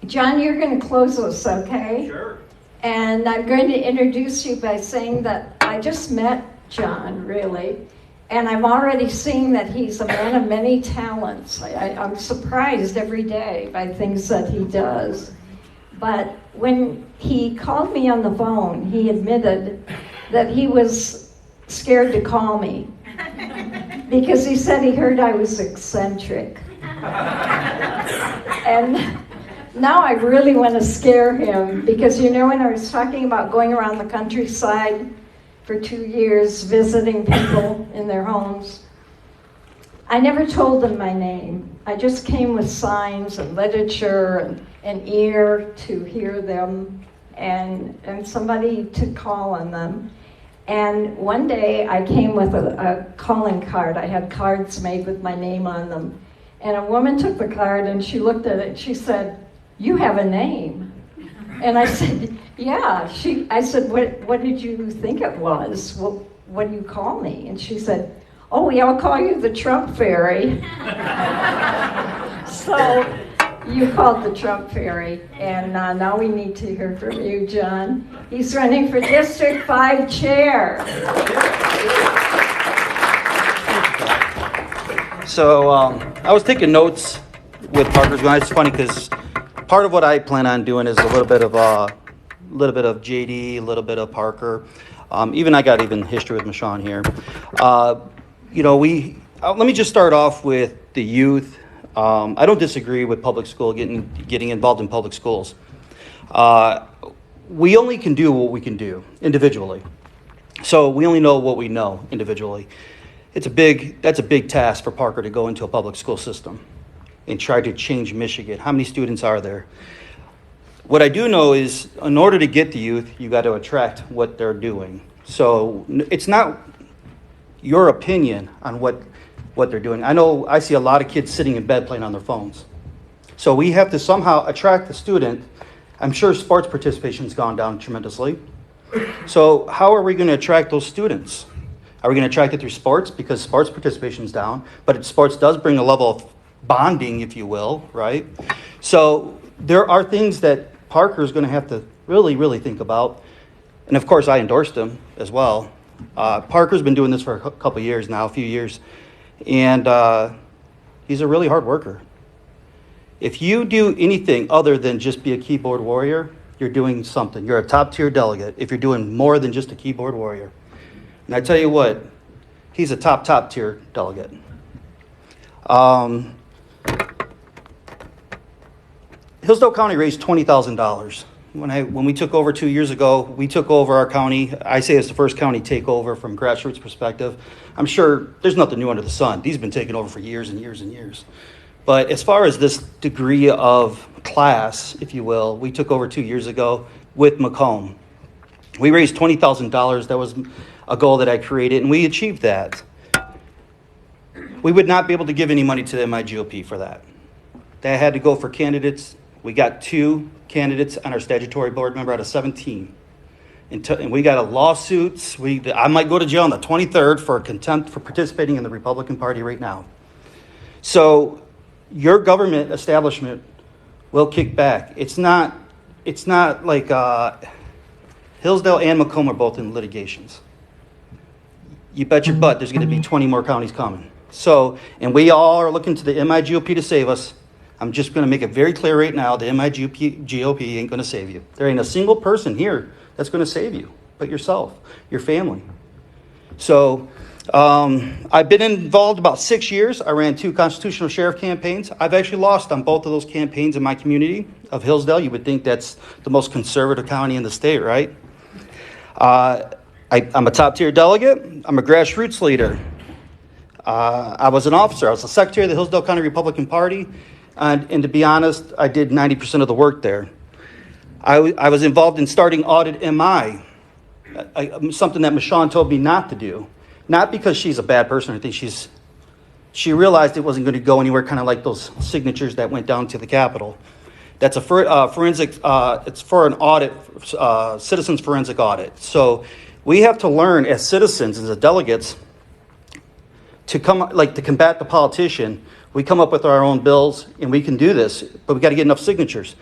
John, you're going to close us, okay? Sure. And I'm going to introduce you by saying that I just met John, really, and I'm already seeing that he's a man of many talents. I'm surprised every day by things that he does. But when he called me on the phone, he admitted that he was scared to call me because he said he heard I was eccentric. And now I really want to scare him because, you know, when I was talking about going around the countryside for 2 years visiting people in their homes, I never told them my name. I just came with signs and literature and an ear to hear them and somebody to call on them. And one day I came with a calling card. I had cards made with my name on them. And a woman took the card and she looked at it and she said, "You have a name." And I said, "Yeah." I said, what did you think it was? Well, what do you call me? And she said, "Oh, yeah, I'll call you the Trump Fairy." So you called the Trump Fairy, and now we need to hear from you, John. He's running for District 5 Chair. So I was taking notes with Parker's going. It's funny because part of what I plan on doing is a little bit of JD, a little bit of Parker. Even I got history with Michonne here. Let me just start off with the youth. I don't disagree with public school getting involved in public schools. We only can do what we can do individually. So we only know what we know individually. That's a big task for Parker to go into a public school system and try to change Michigan. How many students are there? What I do know is in order to get the youth, you got to attract what they're doing. So it's not your opinion on what they're doing. I know I see a lot of kids sitting in bed playing on their phones. So we have to somehow attract the student. I'm sure sports participation's gone down tremendously. So how are we going to attract those students? Are we going to attract it through sports? Because sports participation's down, but sports does bring a level of bonding, if you will, right? So there are things that Parker's going to have to really, really think about. And of course, I endorsed him as well. Parker's been doing this for a couple years now, a few years. And he's a really hard worker. If you do anything other than just be a keyboard warrior, you're doing something. You're a top-tier delegate if you're doing more than just a keyboard warrior. And I tell you what, he's a top-tier delegate. Hillsdale County raised $20,000. When we took over 2 years ago, we took over our county. I say it's the first county takeover from grassroots perspective. I'm sure there's nothing new under the sun. These have been taken over for years and years and years. But as far as this degree of class, if you will, we took over 2 years ago with Macomb. We raised $20,000. That was a goal that I created, and we achieved that. We would not be able to give any money to the MIGOP for that. That had to go for candidates. We got 2 candidates on our statutory board member out of 17. And we got a lawsuits. I might go to jail on the 23rd for contempt for participating in the Republican Party right now. So your government establishment will kick back. It's not like Hillsdale and Macomb are both in litigations. You bet your butt there's going to be 20 more counties coming. So, and we all are looking to the MIGOP to save us. I'm just going to make it very clear right now, the MIGOP ain't going to save you. There ain't a single person here that's going to save you but yourself, your family. So I've been involved about 6 years. I ran 2 constitutional sheriff campaigns. I've actually lost on both of those campaigns in my community of Hillsdale. You would think that's the most conservative county in the state, right? I'm a top-tier delegate. I'm a grassroots leader. I was an officer. I was the secretary of the Hillsdale County Republican Party. And to be honest, I did 90% of the work there. I was involved in starting Audit MI, something that Michonne told me not to do. Not because she's a bad person. I think she realized it wasn't going to go anywhere, kind of like those signatures that went down to the Capitol. That's a forensic, it's for an audit, citizens forensic audit. So we have to learn as citizens, as delegates, to combat the politician. We come up with our own bills, and we can do this, but we got to get enough signatures.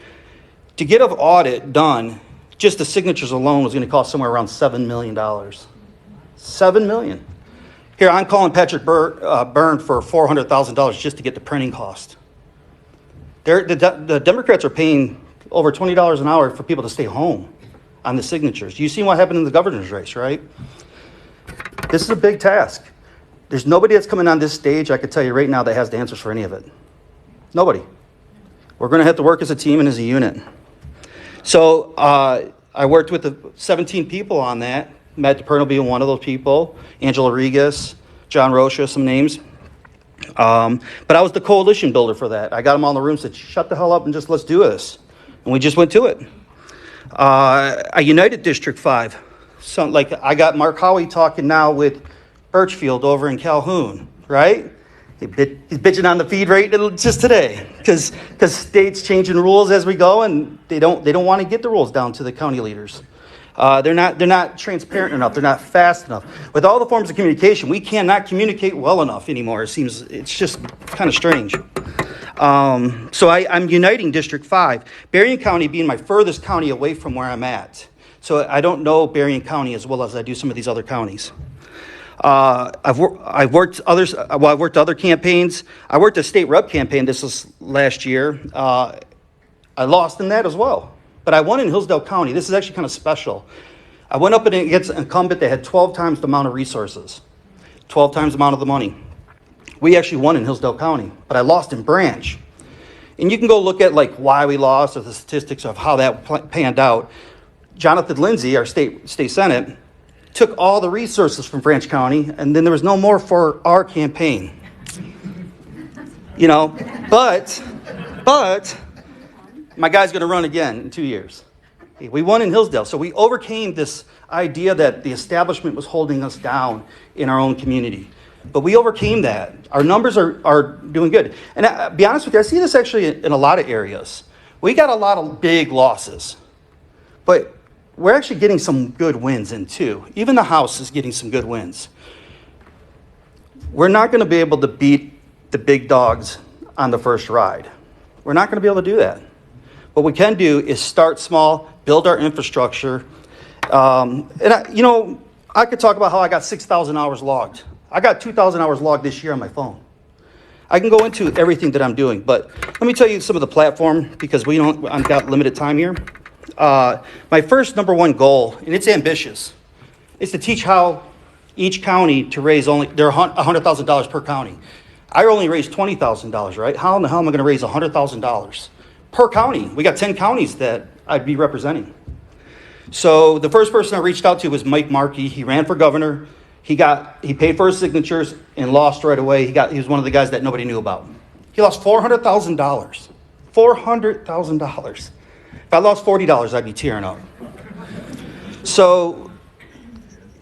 To get an audit done, just the signatures alone was going to cost somewhere around $7 million. $7 million. Here, I'm calling Patrick Byrne for $400,000 just to get the printing cost. The Democrats are paying over $20 an hour for people to stay home on the signatures. You seen what happened in the governor's race, right? This is a big task. There's nobody that's coming on this stage, I can tell you right now, that has the answers for any of it. Nobody. We're going to have to work as a team and as a unit. So I worked with the 17 people on that. Matt DePerno being one of those people. Angela Regas, John Rocha, some names. But I was the coalition builder for that. I got them all in the room and said, shut the hell up and just let's do this. And we just went to it. I united District 5. So, like, I got Mark Howey talking now with Birchfield over in Calhoun, right? He's bitching on the feed rate just today because states changing rules as we go, and they don't want to get the rules down to the county leaders. They're not transparent enough. They're not fast enough. With all the forms of communication, we cannot communicate well enough anymore. It's just kind of strange. So I'm uniting District 5. Berrien County being my furthest county away from where I'm at. So I don't know Berrien County as well as I do some of these other counties. I've worked other campaigns. I worked a state rep campaign this last year. I lost in that as well. But I won in Hillsdale County. This is actually kind of special. I went up against an incumbent that had 12 times the amount of resources, 12 times the amount of the money. We actually won in Hillsdale County, but I lost in Branch. And you can go look at like why we lost or the statistics of how that panned out. Jonathan Lindsay, our state Senate, took all the resources from Branch County, and then there was no more for our campaign. You know, but my guy's going to run again in 2 years. We won in Hillsdale, so we overcame this idea that the establishment was holding us down in our own community. But we overcame that. Our numbers are doing good. And to be honest with you, I see this actually in a lot of areas. We got a lot of big losses, but we're actually getting some good wins in too. Even the House is getting some good wins. We're not going to be able to beat the big dogs on the first ride. We're not going to be able to do that. What we can do is start small, build our infrastructure. I could talk about how I got 6,000 hours logged. I got 2,000 hours logged this year on my phone. I can go into everything that I'm doing, but let me tell you some of the platform because I've got limited time here. My first number one goal, and it's ambitious, is to teach how each county to raise they're $100,000 per county. I only raised $20,000, right? How in the hell am I going to raise $100,000 per county? We got 10 counties that I'd be representing. So the first person I reached out to was Mike Markey. He ran for governor. He paid for his signatures and lost right away. He was one of the guys that nobody knew about. He lost $400,000. $400,000. If I lost $40, I'd be tearing up. So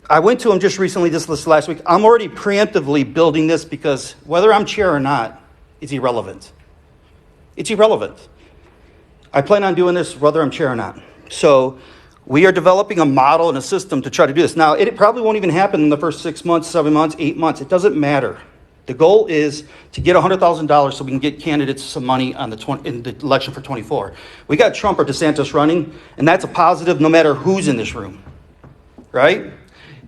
I went to him just recently, this last week. I'm already preemptively building this because whether I'm chair or not, it's irrelevant. It's irrelevant. I plan on doing this whether I'm chair or not. So we are developing a model and a system to try to do this. Now, it probably won't even happen in the first 6 months, 7 months, 8 months. It doesn't matter. The goal is to get $100,000 so we can get candidates some money in the election for 24. We got Trump or DeSantis running, and that's a positive no matter who's in this room, right?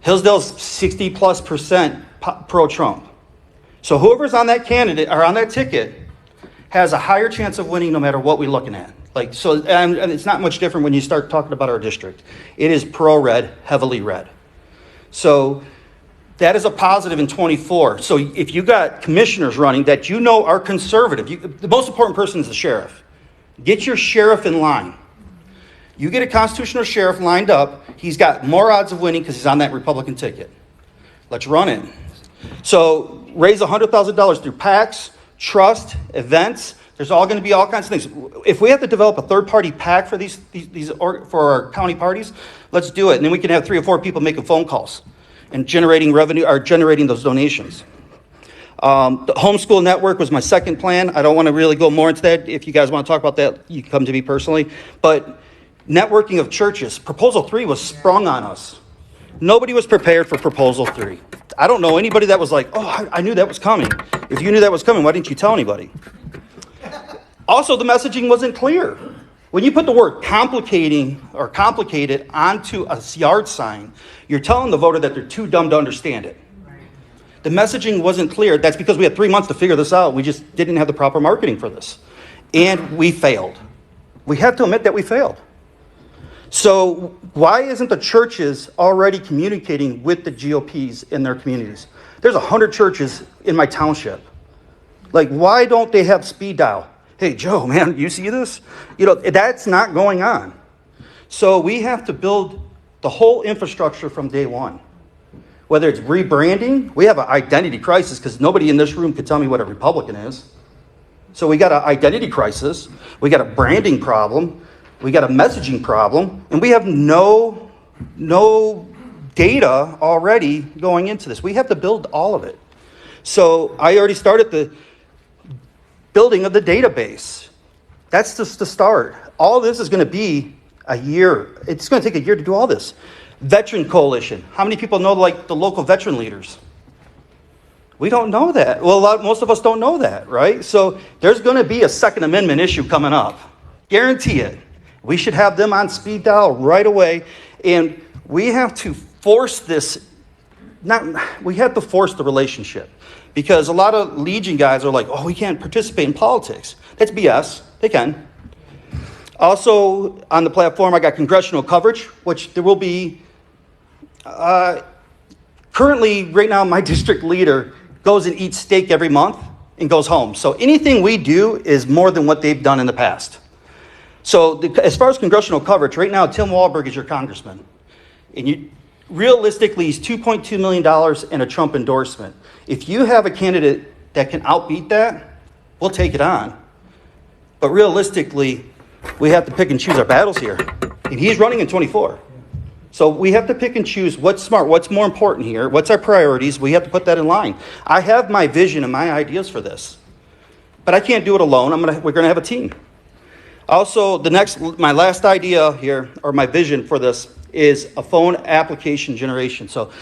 Hillsdale's 60+% pro-Trump. So whoever's on that candidate or on that ticket has a higher chance of winning no matter what we're looking at. And it's not much different when you start talking about our district. It is pro-red, heavily red. So that is a positive in 24. So if you got commissioners running that you know are conservative, the most important person is the sheriff. Get your sheriff in line. You get a constitutional sheriff lined up, he's got more odds of winning because he's on that Republican ticket. Let's run it. So raise $100,000 through PACs, trust, events. There's all going to be all kinds of things. If we have to develop a third-party PAC for for our county parties, let's do it. And then we can have 3 or 4 people making phone calls and generating revenue or generating those donations. The homeschool network was my second plan. I don't want to really go more into that. If you guys want to talk about that, you can come to me personally. But networking of churches. Proposal 3 was sprung on us. Nobody was prepared for Proposal 3. I don't know anybody that was like, oh, I knew that was coming. If you knew that was coming, why didn't you tell anybody? Also, the messaging wasn't clear. When you put the word complicating or complicated onto a yard sign, you're telling the voter that they're too dumb to understand it. The messaging wasn't clear. That's because we had 3 months to figure this out. We just didn't have the proper marketing for this. And we failed. We have to admit that we failed. So why isn't the churches already communicating with the GOPs in their communities? There's 100 churches in my township. Like, why don't they have speed dial? Hey, Joe, man, you see this? You know, that's not going on. So we have to build the whole infrastructure from day one. Whether it's rebranding, we have an identity crisis because nobody in this room could tell me what a Republican is. So we got an identity crisis, we got a branding problem, we got a messaging problem, and we have no data already going into this. We have to build all of it. So I already started the building of the database. That's just the start. All this is going to be a year. It's going to take a year to do all this. Veteran Coalition. How many people know like the local veteran leaders? We don't know that. Well, most of us don't know that, right? So there's going to be a Second Amendment issue coming up. Guarantee it. We should have them on speed dial right away. And we have to force this. We have to force the relationship. Because a lot of Legion guys are like, oh, we can't participate in politics. That's BS. They can. Also, on the platform, I got congressional coverage, which there will be. Currently, right now, my district leader goes and eats steak every month and goes home. So anything we do is more than what they've done in the past. So as far as congressional coverage, right now, Tim Walberg is your congressman. And realistically, he's $2.2 million and a Trump endorsement. If you have a candidate that can outbeat that, we'll take it on. But realistically, we have to pick and choose our battles here. And he's running in 24. So we have to pick and choose what's smart, what's more important here, what's our priorities. We have to put that in line. I have my vision and my ideas for this. But I can't do it alone. We're going to have a team. Also, my last idea here, or my vision for this, is a phone application generation. So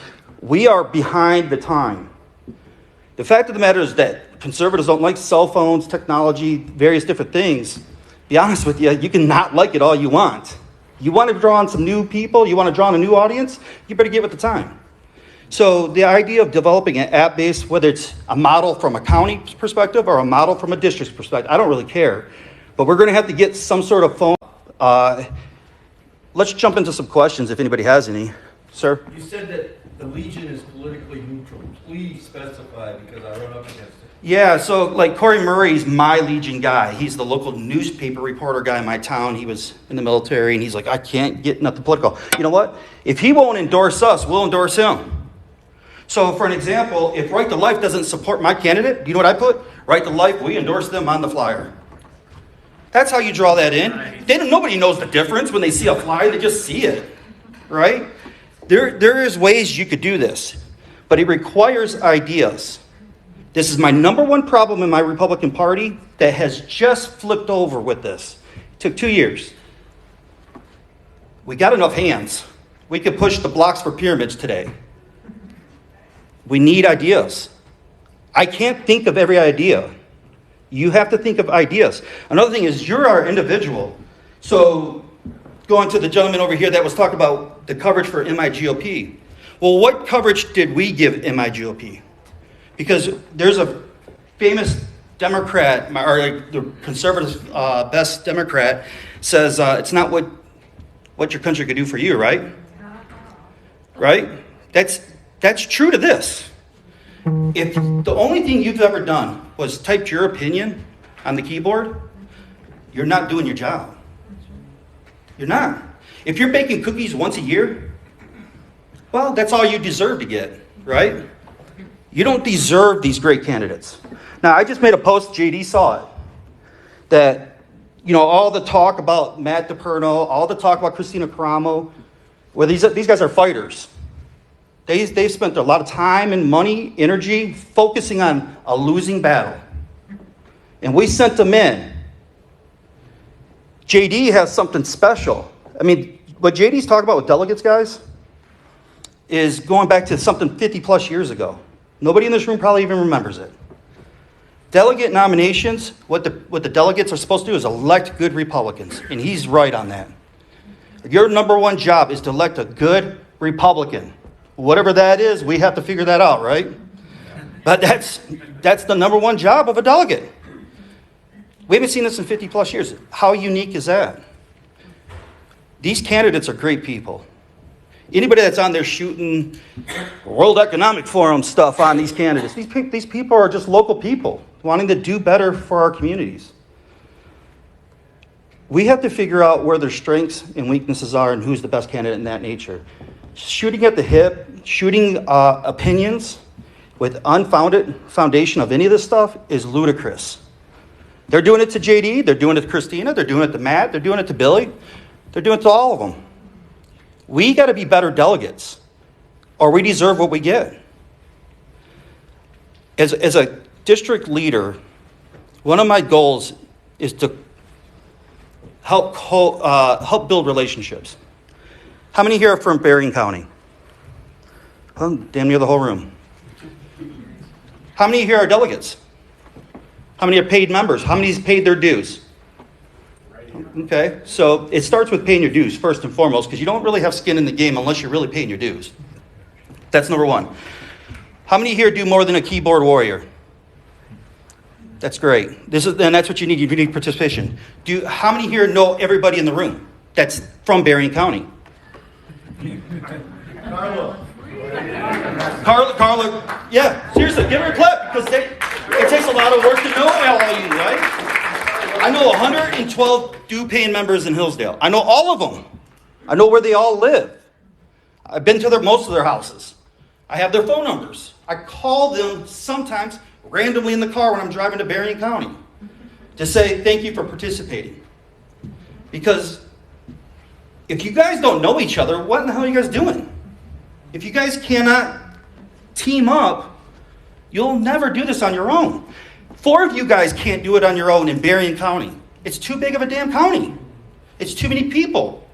we are behind the time. The fact of the matter is that conservatives don't like cell phones, technology, various different things. Be honest with you, you can not like it all you want. You want to draw on some new people, you want to draw on a new audience, you better get with the time. So the idea of developing an app base, whether it's a model from a county perspective or a model from a district perspective, I don't really care. But we're going to have to get some sort of phone. Let's jump into some questions if anybody has any. Sir? You said that the Legion is politically neutral. Please specify, because I run up against it. Yeah, so like Corey Murray's my Legion guy. He's the local newspaper reporter guy in my town. He was in the military, and he's like, I can't get nothing political. You know what? If he won't endorse us, we'll endorse him. So for an example, if Right to Life doesn't support my candidate, do you know what I put? Right to Life, we endorse them on the flyer. That's how you draw that in. Nobody knows the difference when they see a flyer. They just see it, right? There is ways you could do this, but it requires ideas. This is my number one problem in my Republican Party that has just flipped over with this. It took 2 years. We got enough hands. We could push the blocks for pyramids today. We need ideas. I can't think of every idea. You have to think of ideas. Another thing is you're our individual. So going to the gentleman over here that was talking about the coverage for MIGOP. Well, what coverage did we give MIGOP? Because there's a famous Democrat, or like the conservative best Democrat, says it's not what your country could do for you, right? Right? That's true to this. If the only thing you've ever done was typed your opinion on the keyboard, you're not doing your job. You're not. If you're baking cookies once a year, well, that's all you deserve to get, right? You don't deserve these great candidates. Now, I just made a post, JD saw it, that, all the talk about Matt DePerno, all the talk about Christina Caramo, well, these guys are fighters. They've spent a lot of time and money, energy, focusing on a losing battle. And we sent them in. JD has something special. I mean, what JD's talking about with delegates, guys, is going back to something 50 plus years ago. Nobody in this room probably even remembers it. Delegate nominations, what the delegates are supposed to do is elect good Republicans, and he's right on that. Your number one job is to elect a good Republican. Whatever that is, we have to figure that out, right? But that's the number one job of a delegate. We haven't seen this in 50 plus years. How unique is that? These candidates are great people. Anybody that's on there shooting World Economic Forum stuff on these candidates, these people are just local people wanting to do better for our communities. We have to figure out where their strengths and weaknesses are and who's the best candidate in that nature. Shooting at the hip, shooting opinions with unfounded foundation of any of this stuff is ludicrous. They're doing it to JD, they're doing it to Christina, they're doing it to Matt, they're doing it to Billy, they're doing it to all of them. We got to be better delegates, or we deserve what we get. As a district leader, one of my goals is to help build relationships. How many here are from Berrien County? Oh, damn near the whole room. How many here are delegates? How many are paid members? How many paid their dues? Okay, so it starts with paying your dues first and foremost, because you don't really have skin in the game unless you're really paying your dues. That's number one. How many here do more than a keyboard warrior? That's great. And that's what you need. You need participation. How many here know everybody in the room that's from Berrien County? Carla, yeah, seriously, give her a clap, because it takes a lot of work to know all of you, right? I know 112 due-paying members in Hillsdale. I know all of them. I know where they all live. I've been to most of their houses. I have their phone numbers. I call them sometimes randomly in the car when I'm driving to Berrien County to say thank you for participating. Because if you guys don't know each other, what in the hell are you guys doing? If you guys cannot team up, you'll never do this on your own. 4 of you guys can't do it on your own in Berrien County. It's too big of a damn county. It's too many people.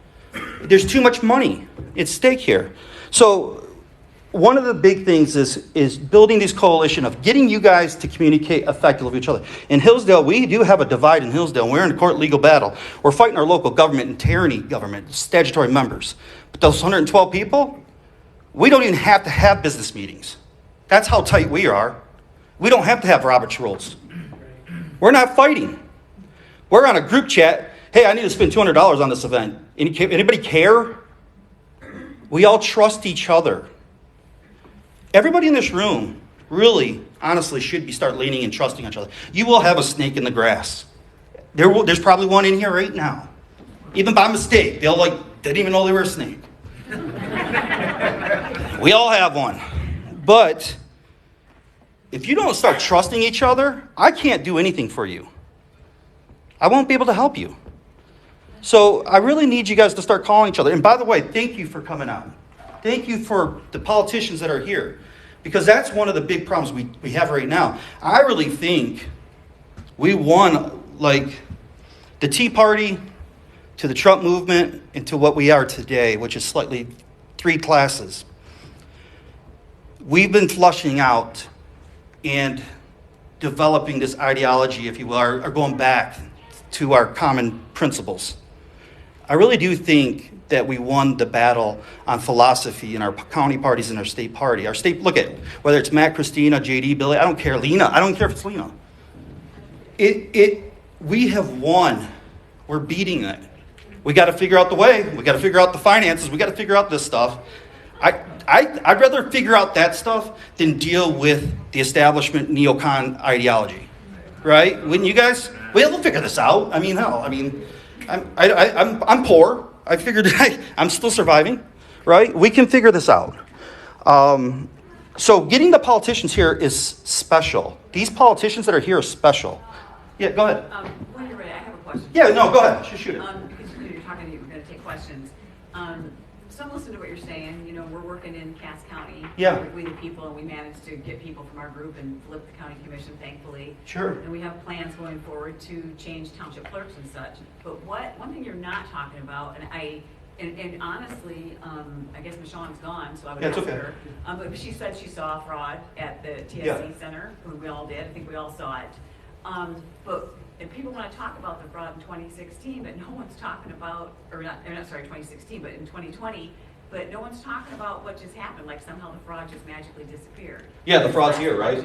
There's too much money at stake here. So one of the big things is building this coalition of getting you guys to communicate effectively with each other. In Hillsdale, we do have a divide in Hillsdale. We're in a court legal battle. We're fighting our local government and tyranny government, statutory members. But those 112 people, we don't even have to have business meetings. That's how tight we are. We don't have to have Robert's rules. We're not fighting. We're on a group chat. Hey, I need to spend $200 on this event. Anybody care? We all trust each other. Everybody in this room really, honestly, should start leaning and trusting each other. You will have a snake in the grass. There's probably one in here right now. Even by mistake. They didn't even know they were a snake. We all have one. But if you don't start trusting each other, I can't do anything for you. I won't be able to help you. So I really need you guys to start calling each other. And by the way, thank you for coming out. Thank you for the politicians that are here. Because that's one of the big problems we have right now. I really think we won, the Tea Party to the Trump movement and to what we are today, which is slightly 3 classes. We've been flushing out and developing this ideology, if you will, are going back to our common principles. I really do think that we won the battle on philosophy in our county parties and our state party. Our state, look at whether it's Matt, Christina, JD, Billy, I don't care, Lena, I don't care if it's Lena. We have won. We're beating it. We got to figure out the way. We got to figure out the finances. We got to figure out this stuff. I'd rather figure out that stuff than deal with the establishment neocon ideology, right? Wouldn't you guys? We'll figure this out. I mean, hell, I'm poor. I figured I'm still surviving, right? We can figure this out. So getting the politicians here is special. These politicians that are here are special. Yeah, go ahead. When you're ready, I have a question. Yeah, no, go ahead. Shoot it. Because you're talking, you're going to take questions. So I'm listening to what you're saying. You know, we're working in Cass County. Yeah. We the people, and we managed to get people from our group and flip the county commission, thankfully. Sure. And we have plans going forward to change township clerks and such. But one thing you're not talking about, and I And honestly, I guess Michonne's gone, so I would Yeah, it's ask okay. her. But she said she saw fraud at the TSC Yeah. Center, who we all did. I think we all saw it. And people want to talk about the fraud in 2016, but no one's talking about, or not, 2016, but in 2020, but no one's talking about what just happened, like somehow the fraud just magically disappeared. Yeah, the fraud's here, right?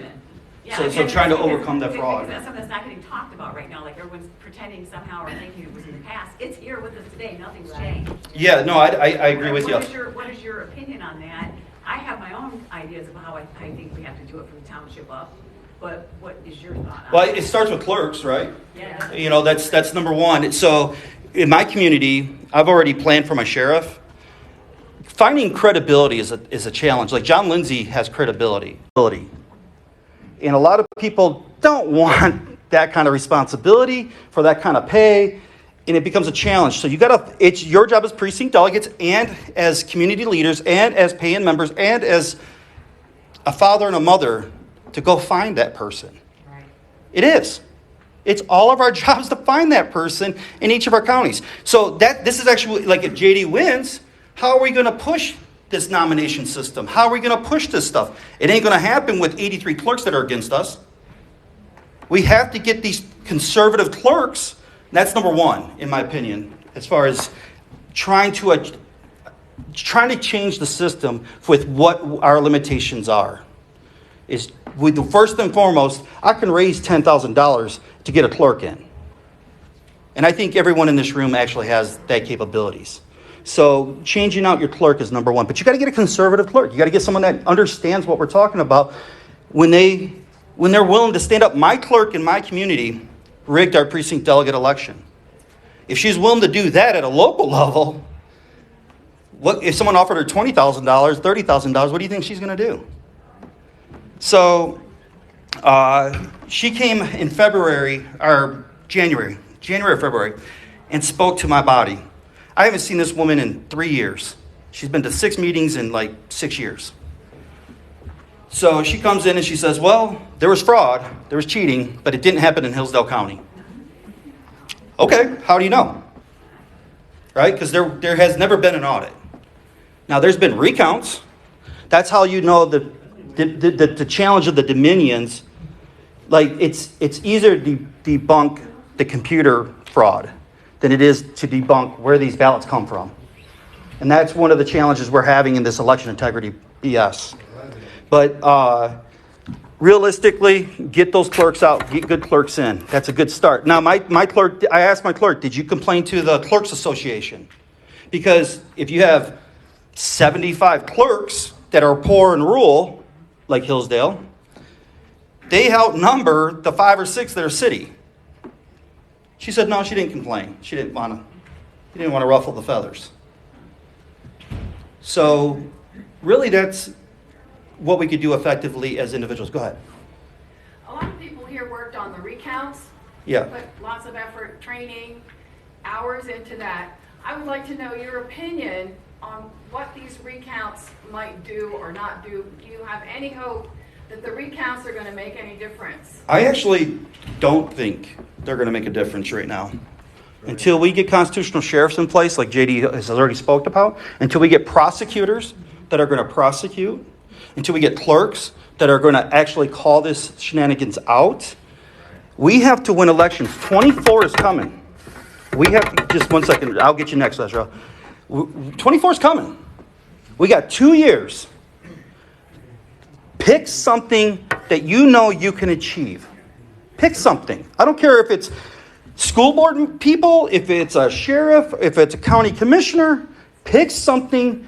Yeah, So again, trying to because- overcome that fraud. Because that's something that's not getting talked about right now, like everyone's pretending somehow or thinking it was in the past. It's here with us today, nothing's changed. Yeah, no, I agree with you. What is your opinion on that? I have my own ideas of how I think we have to do it from the township up, but what is your thought on Well, it? it starts with clerks, right? Yeah. You know, that's number one. So in my community, I've already planned for my sheriff. Finding credibility is a challenge. Like John Lindsay has credibility. And a lot of people don't want that kind of responsibility for that kind of pay, and it becomes a challenge. So it's your job as precinct delegates and as community leaders and as paying members and as a father and a mother to go find that person. Right. It is. It's all of our jobs to find that person in each of our counties. So this is actually, like if JD wins, how are we going to push this nomination system? How are we going to push this stuff? It ain't going to happen with 83 clerks that are against us. We have to get these conservative clerks. That's number one, in my opinion, as far as trying to change the system with what our limitations are. Is with the first and foremost, I can raise $10,000 to get a clerk in. And I think everyone in this room actually has that capabilities. So changing out your clerk is number one. But you got to get a conservative clerk. You got to get someone that understands what we're talking about when they're willing to stand up. My clerk in my community rigged our precinct delegate election. If she's willing to do that at a local level, what if someone offered her $20,000, $30,000, what do you think she's going to do? So she came in February or January or February, and spoke to my body. I haven't seen this woman in 3 years. She's been to 6 meetings in like 6 years. So she comes in and she says, well, there was fraud, there was cheating, but it didn't happen in Hillsdale County. Okay, how do you know? Right? Because there has never been an audit. Now, there's been recounts. That's how you know the challenge of the dominions. Like, it's easier to debunk the computer fraud than it is to debunk where these ballots come from. And that's one of the challenges we're having in this election integrity BS. But realistically, get those clerks out, get good clerks in. That's a good start. Now, my clerk, I asked my clerk, did you complain to the Clerks Association? Because if you have 75 clerks that are poor and rural, like Hillsdale, they outnumber the 5 or 6 that are city. She said no, she didn't complain. She didn't want to ruffle the feathers. So really that's what we could do effectively as individuals. Go ahead. A lot of people here worked on the recounts. Yeah. Put lots of effort, training, hours into that. I would like to know your opinion on what these recounts might do or not do. Do you have any hope that the recounts are going to make any difference? I actually don't think they're going to make a difference right now. Until we get constitutional sheriffs in place, like JD has already spoke about, until we get prosecutors that are going to prosecute, until we get clerks that are going to actually call this shenanigans out, we have to win elections. 24 is coming. We have to, just one second, I'll get you next, Ezra. 24 is coming. We got 2 years. Pick something that you know you can achieve. Pick something. I don't care if it's school board people, if it's a sheriff, if it's a county commissioner. Pick something.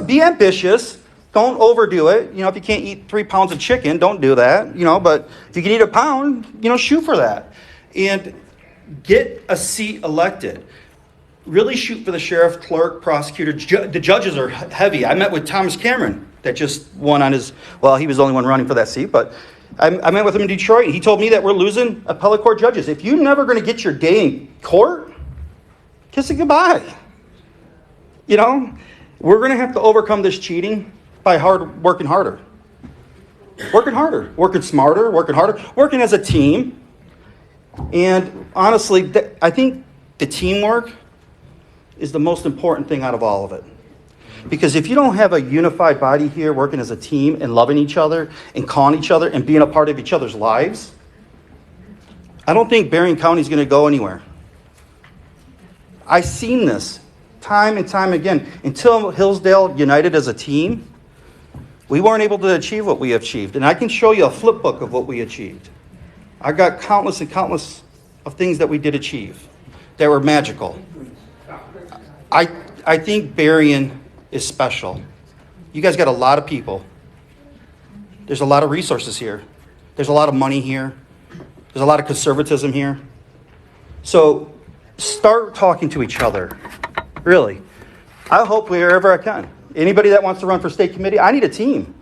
Be ambitious. Don't overdo it. You know, if you can't eat 3 pounds of chicken, don't do that. You know, but if you can eat a pound, you know, shoot for that. And get a seat elected. Really shoot for the sheriff, clerk, prosecutor. The judges are heavy. I met with Thomas Cameron that just won on his, well, he was the only one running for that seat, but I met with him in Detroit. He told me that we're losing appellate court judges. If you're never going to get your day in court, kiss it goodbye. You know, we're going to have to overcome this cheating by working harder. Working smarter, working harder, working as a team. And honestly, I think the teamwork is the most important thing out of all of it. Because if you don't have a unified body here working as a team and loving each other and calling each other and being a part of each other's lives, I don't think Berrien County is going to go anywhere. I've seen this time and time again. Until Hillsdale united as a team, we weren't able to achieve what we achieved. And I can show you a flip book of what we achieved. I got countless and countless of things that we did achieve that were magical. I think Berrien is special. You guys got a lot of people. There's a lot of resources here. There's a lot of money here. There's a lot of conservatism here. So start talking to each other. Really. I hope wherever I can. Anybody that wants to run for state committee, I need a team.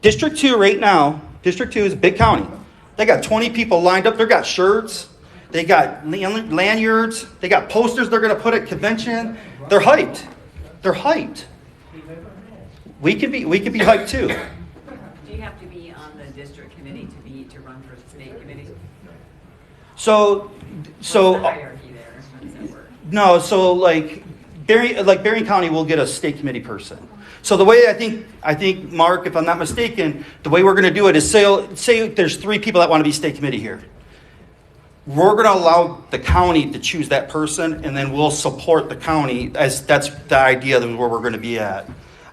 District 2 right now, District 2 is a big county. They got 20 people lined up. They got shirts. They got lanyards. They got posters they're going to put at convention. They're hyped. They're hyped. We could be hyped too. Do you have to be on the district committee to run for state committee? So What's the hierarchy there? How does that work? no, so like Berrien County will get a state committee person. So the way I think Mark, if I'm not mistaken, the way we're going to do it is say there's 3 people that want to be state committee here. We're going to allow the county to choose that person, and then we'll support the county, as that's the idea of where we're going to be at.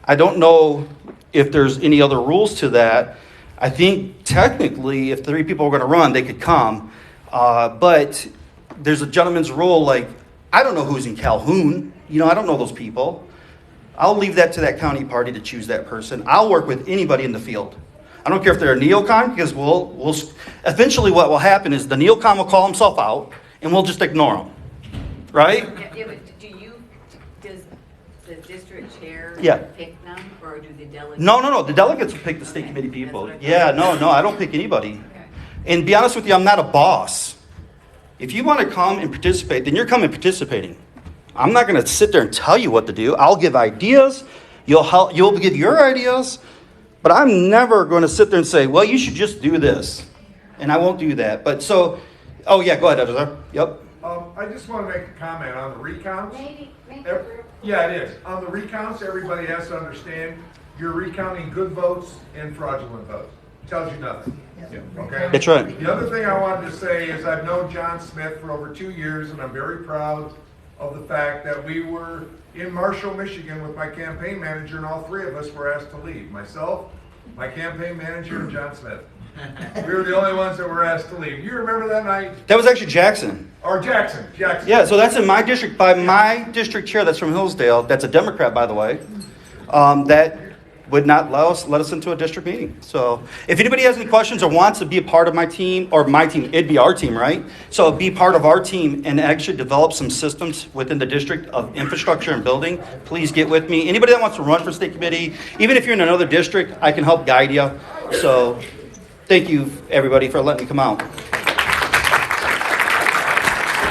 I don't know if there's any other rules to that. I think technically, if 3 people are going to run, they could come. But there's a gentleman's rule, like, I don't know who's in Calhoun. I don't know those people. I'll leave that to that county party to choose that person. I'll work with anybody in the field. I don't care if they're a neocon, because we'll eventually what will happen is the neocon will call himself out, and we'll just ignore him, right? Yeah, but does the district chair Yeah. pick them, or do the delegates? No. The delegates will pick the state committee people. Yeah, no, I don't pick anybody. Okay. And to be honest with you, I'm not a boss. If you want to come and participate, then you're coming participating. I'm not going to sit there and tell you what to do. I'll give ideas. You'll give your ideas. But I'm never going to sit there and say, well, you should just do this. And I won't do that. But so, oh yeah, go ahead, Editor. Yep. I just want to make a comment on the recounts. Yeah, it is. On the recounts, everybody has to understand you're recounting good votes and fraudulent votes. Tells you nothing. Okay? That's right. The other thing I wanted to say is I've known John Smith for over 2 years, and I'm very proud of the fact that we were in Marshall, Michigan with my campaign manager, and all 3 of us were asked to leave. Myself, my campaign manager, and John Smith. We were the only ones that were asked to leave. You remember that night? That was actually Jackson. Or Jackson. Yeah, so that's in my district, by my district chair that's from Hillsdale. That's a Democrat, by the way. That would not let us into a district meeting. So if anybody has any questions or wants to be a part of my team, or my team, it'd be our team, right? So be part of our team and actually develop some systems within the district of infrastructure and building, please get with me. Anybody that wants to run for state committee, even if you're in another district, I can help guide you. So thank you, everybody, for letting me come out.